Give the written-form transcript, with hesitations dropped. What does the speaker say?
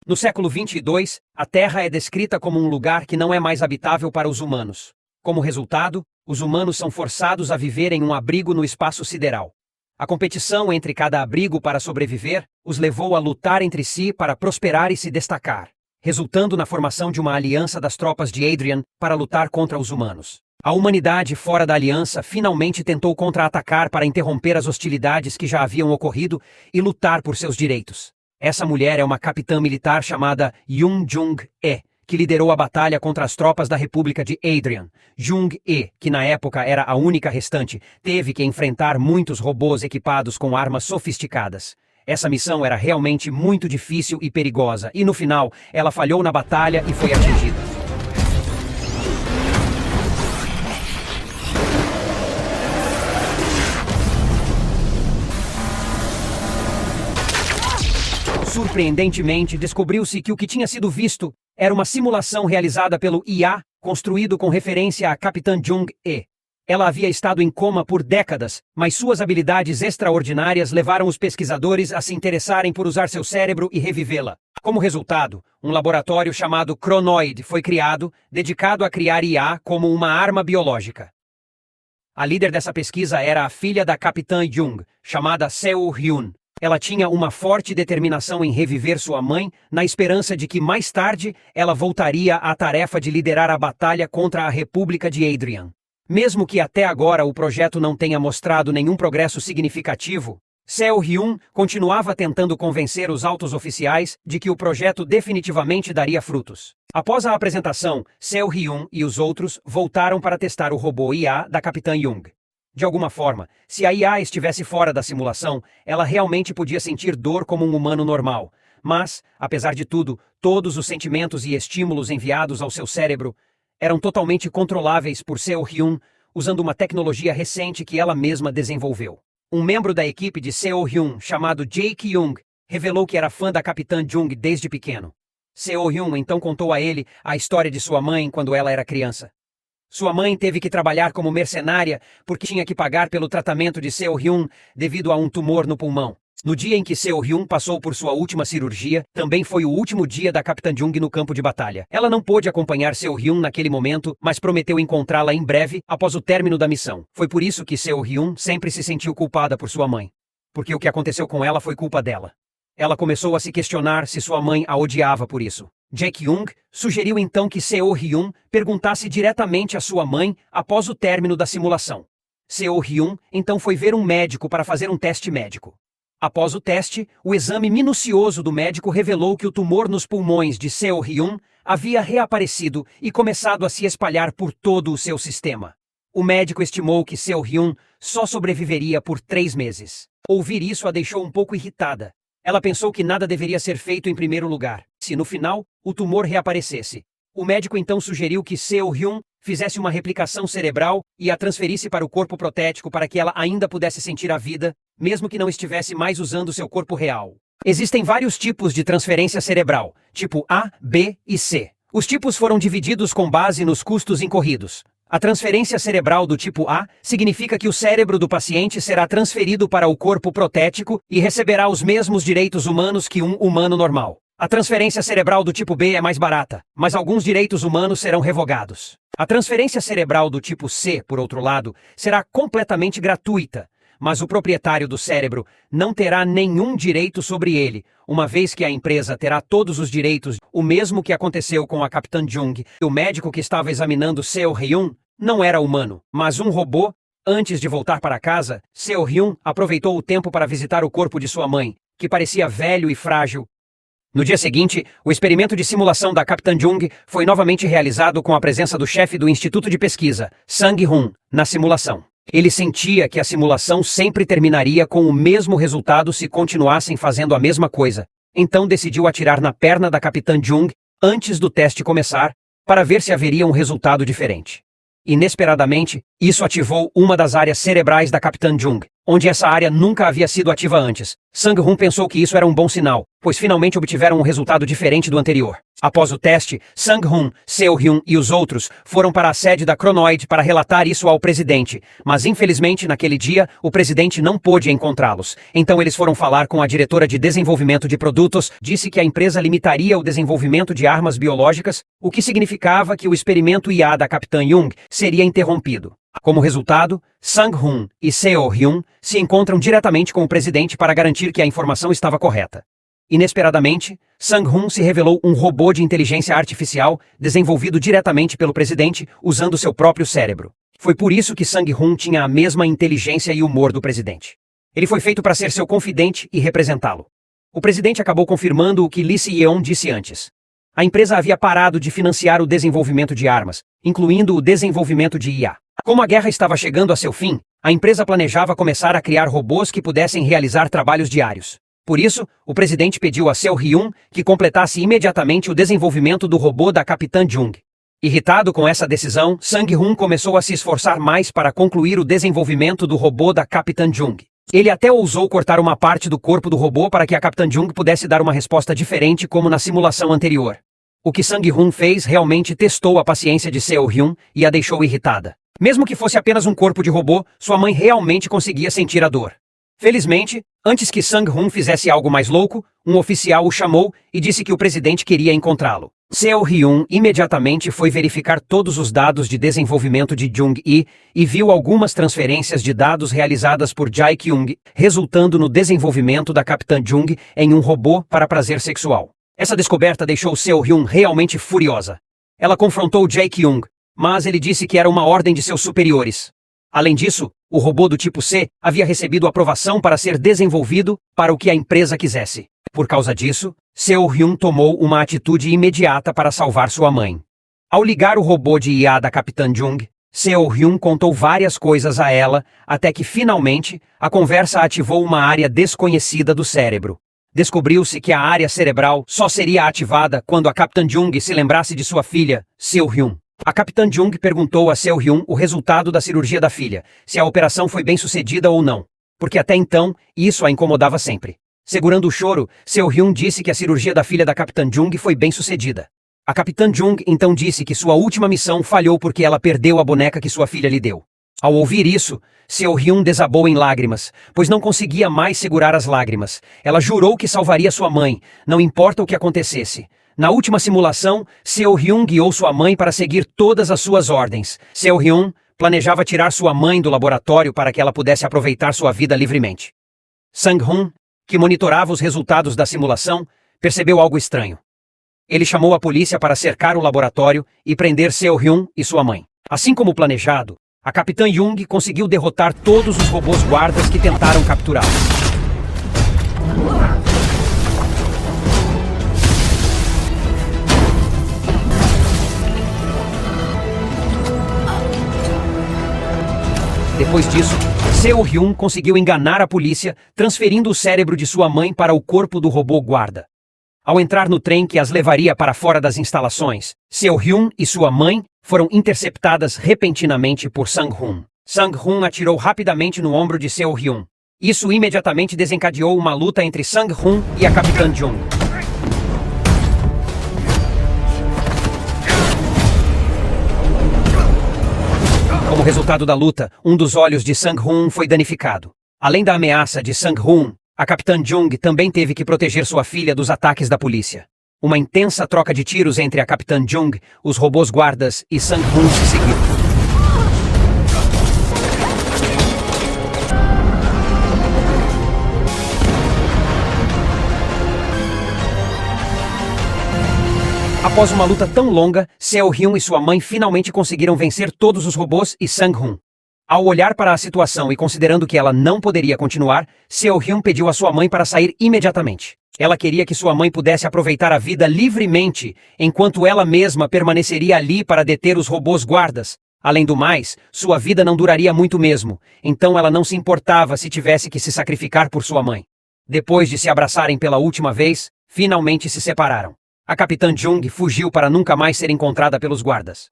No século 22, a Terra é descrita como um lugar que não é mais habitável para os humanos. Como resultado, os humanos são forçados a viver em um abrigo no espaço sideral. A competição entre cada abrigo para sobreviver os levou a lutar entre si para prosperar e se destacar, resultando na formação de uma aliança das tropas de Adrian para lutar contra os humanos. A humanidade fora da aliança finalmente tentou contra-atacar para interromper as hostilidades que já haviam ocorrido e lutar por seus direitos. Essa mulher é uma capitã militar chamada Yoon Jung-e, que liderou a batalha contra as tropas da República de Adrian. Jung-e, que na época era a única restante, teve que enfrentar muitos robôs equipados com armas sofisticadas. Essa missão era realmente muito difícil e perigosa, e no final, ela falhou na batalha e foi atingida. Surpreendentemente, descobriu-se que o que tinha sido visto era uma simulação realizada pelo IA, construído com referência à Capitã Jung-e. Ela havia estado em coma por décadas, mas suas habilidades extraordinárias levaram os pesquisadores a se interessarem por usar seu cérebro e revivê-la. Como resultado, um laboratório chamado Chronoid foi criado, dedicado a criar IA como uma arma biológica. A líder dessa pesquisa era a filha da Capitã Jung, chamada Seo-hyun. Ela tinha uma forte determinação em reviver sua mãe, na esperança de que mais tarde ela voltaria à tarefa de liderar a batalha contra a República de Adrian. Mesmo que até agora o projeto não tenha mostrado nenhum progresso significativo, Seo-hyun continuava tentando convencer os altos oficiais de que o projeto definitivamente daria frutos. Após a apresentação, Seo-hyun e os outros voltaram para testar o robô IA da Capitã Jung. De alguma forma, se a IA estivesse fora da simulação, ela realmente podia sentir dor como um humano normal. Mas, apesar de tudo, todos os sentimentos e estímulos enviados ao seu cérebro eram totalmente controláveis por Seo-hyun, usando uma tecnologia recente que ela mesma desenvolveu. Um membro da equipe de Seo-hyun, chamado Jae Kyung, revelou que era fã da Capitã Jung desde pequeno. Seo-hyun então contou a ele a história de sua mãe quando ela era criança. Sua mãe teve que trabalhar como mercenária porque tinha que pagar pelo tratamento de Seo-hyun devido a um tumor no pulmão. No dia em que Seo-hyun passou por sua última cirurgia, também foi o último dia da Capitã Jung no campo de batalha. Ela não pôde acompanhar Seo-hyun naquele momento, mas prometeu encontrá-la em breve após o término da missão. Foi por isso que Seo-hyun sempre se sentiu culpada por sua mãe, porque o que aconteceu com ela foi culpa dela. Ela começou a se questionar se sua mãe a odiava por isso. Jae Kyung sugeriu então que Seo-hyun perguntasse diretamente à sua mãe após o término da simulação. Seo-hyun então foi ver um médico para fazer um teste médico. Após o teste, o exame minucioso do médico revelou que o tumor nos pulmões de Seo-hyun havia reaparecido e começado a se espalhar por todo o seu sistema. O médico estimou que Seo-hyun só sobreviveria por 3 meses. Ouvir isso a deixou um pouco irritada. Ela pensou que nada deveria ser feito em primeiro lugar, se no final, o tumor reaparecesse. O médico então sugeriu que Seo-hyun fizesse uma replicação cerebral e a transferisse para o corpo protético para que ela ainda pudesse sentir a vida, mesmo que não estivesse mais usando seu corpo real. Existem vários tipos de transferência cerebral, tipo A, B e C. Os tipos foram divididos com base nos custos incorridos. A transferência cerebral do tipo A significa que o cérebro do paciente será transferido para o corpo protético e receberá os mesmos direitos humanos que um humano normal. A transferência cerebral do tipo B é mais barata, mas alguns direitos humanos serão revogados. A transferência cerebral do tipo C, por outro lado, será completamente gratuita, mas o proprietário do cérebro não terá nenhum direito sobre ele, uma vez que a empresa terá todos os direitos, o mesmo que aconteceu com a Capitã Jung. O médico que estava examinando Seo-hyun não era humano, mas um robô. Antes de voltar para casa, Seo-hyun aproveitou o tempo para visitar o corpo de sua mãe, que parecia velho e frágil. No dia seguinte, o experimento de simulação da Capitã Jung foi novamente realizado com a presença do chefe do Instituto de Pesquisa, Sang-hun, na simulação. Ele sentia que a simulação sempre terminaria com o mesmo resultado se continuassem fazendo a mesma coisa. Então decidiu atirar na perna da Capitã Jung antes do teste começar, para ver se haveria um resultado diferente. Inesperadamente, isso ativou uma das áreas cerebrais da Capitã Jung. onde essa área nunca havia sido ativa antes. Sang-hun pensou que isso era um bom sinal, pois finalmente obtiveram um resultado diferente do anterior. Após o teste, Sang-hun, Seo-hyun e os outros foram para a sede da Cronoid para relatar isso ao presidente, mas infelizmente naquele dia o presidente não pôde encontrá-los. Então eles foram falar com a diretora de desenvolvimento de produtos, disse que a empresa limitaria o desenvolvimento de armas biológicas, o que significava que o experimento IA da Capitã Jung seria interrompido. Como resultado, Sang-hun e Seo-hyun se encontram diretamente com o presidente para garantir que a informação estava correta. Inesperadamente, Sang-hun se revelou um robô de inteligência artificial desenvolvido diretamente pelo presidente usando seu próprio cérebro. Foi por isso que Sang-hun tinha a mesma inteligência e humor do presidente. Ele foi feito para ser seu confidente e representá-lo. O presidente acabou confirmando o que Lee Se-yeon disse antes. A empresa havia parado de financiar o desenvolvimento de armas, incluindo o desenvolvimento de IA. Como a guerra estava chegando a seu fim, a empresa planejava começar a criar robôs que pudessem realizar trabalhos diários. Por isso, o presidente pediu a Seo-hyun que completasse imediatamente o desenvolvimento do robô da Capitã Jung. Irritado com essa decisão, Sang-hun começou a se esforçar mais para concluir o desenvolvimento do robô da Capitã Jung. Ele até ousou cortar uma parte do corpo do robô para que a Capitã Jung pudesse dar uma resposta diferente como na simulação anterior. O que Sang-hun fez realmente testou a paciência de Seo-hyun e a deixou irritada. Mesmo que fosse apenas um corpo de robô, sua mãe realmente conseguia sentir a dor. Felizmente, antes que Sang-hun fizesse algo mais louco, um oficial o chamou e disse que o presidente queria encontrá-lo. Seo-hyun imediatamente foi verificar todos os dados de desenvolvimento de Jung-i e viu algumas transferências de dados realizadas por Jae-kyung, resultando no desenvolvimento da Capitã Jung em um robô para prazer sexual. Essa descoberta deixou Seo-hyun realmente furiosa. Ela confrontou Jae-kyung, mas ele disse que era uma ordem de seus superiores. Além disso, o robô do tipo C havia recebido aprovação para ser desenvolvido para o que a empresa quisesse. Por causa disso, Seo-hyun tomou uma atitude imediata para salvar sua mãe. Ao ligar o robô de IA da Capitã Jung, Seo-hyun contou várias coisas a ela, até que finalmente a conversa ativou uma área desconhecida do cérebro. Descobriu-se que a área cerebral só seria ativada quando a Capitã Jung se lembrasse de sua filha, Seo-hyun. A Capitã Jung perguntou a Seo-hyun o resultado da cirurgia da filha, se a operação foi bem sucedida ou não, porque até então isso a incomodava sempre. Segurando o choro, Seo-hyun disse que a cirurgia da filha da Capitã Jung foi bem sucedida. A Capitã Jung então disse que sua última missão falhou porque ela perdeu a boneca que sua filha lhe deu. Ao ouvir isso, Seo-hyun desabou em lágrimas, pois não conseguia mais segurar as lágrimas. Ela jurou que salvaria sua mãe, não importa o que acontecesse. Na última simulação, Seo-hyun guiou sua mãe para seguir todas as suas ordens. Seo-hyun planejava tirar sua mãe do laboratório para que ela pudesse aproveitar sua vida livremente. Sang-hun, que monitorava os resultados da simulação, percebeu algo estranho. Ele chamou a polícia para cercar o laboratório e prender Seo-hyun e sua mãe. Assim como planejado, a Capitã Jung conseguiu derrotar todos os robôs guardas que tentaram capturá-la. Depois disso, Seo-hyun conseguiu enganar a polícia, transferindo o cérebro de sua mãe para o corpo do robô guarda. Ao entrar no trem que as levaria para fora das instalações, Seo-hyun e sua mãe foram interceptadas repentinamente por Sang-hun. Sang-hun atirou rapidamente no ombro de Seo-hyun. Isso imediatamente desencadeou uma luta entre Sang-hun e a Capitã Jung. Como resultado da luta, um dos olhos de Sang-hun foi danificado. Além da ameaça de Sang-hun, a Capitã Jung também teve que proteger sua filha dos ataques da polícia. Uma intensa troca de tiros entre a Capitã Jung, os robôs guardas e Sang-hun se seguiu. Após uma luta tão longa, Seo-hyun e sua mãe finalmente conseguiram vencer todos os robôs e Sang-hun. Ao olhar para a situação e considerando que ela não poderia continuar, Seo-hyun pediu a sua mãe para sair imediatamente. Ela queria que sua mãe pudesse aproveitar a vida livremente, enquanto ela mesma permaneceria ali para deter os robôs guardas. Além do mais, sua vida não duraria muito mesmo, então ela não se importava se tivesse que se sacrificar por sua mãe. Depois de se abraçarem pela última vez, finalmente se separaram. A Capitã Jung fugiu para nunca mais ser encontrada pelos guardas.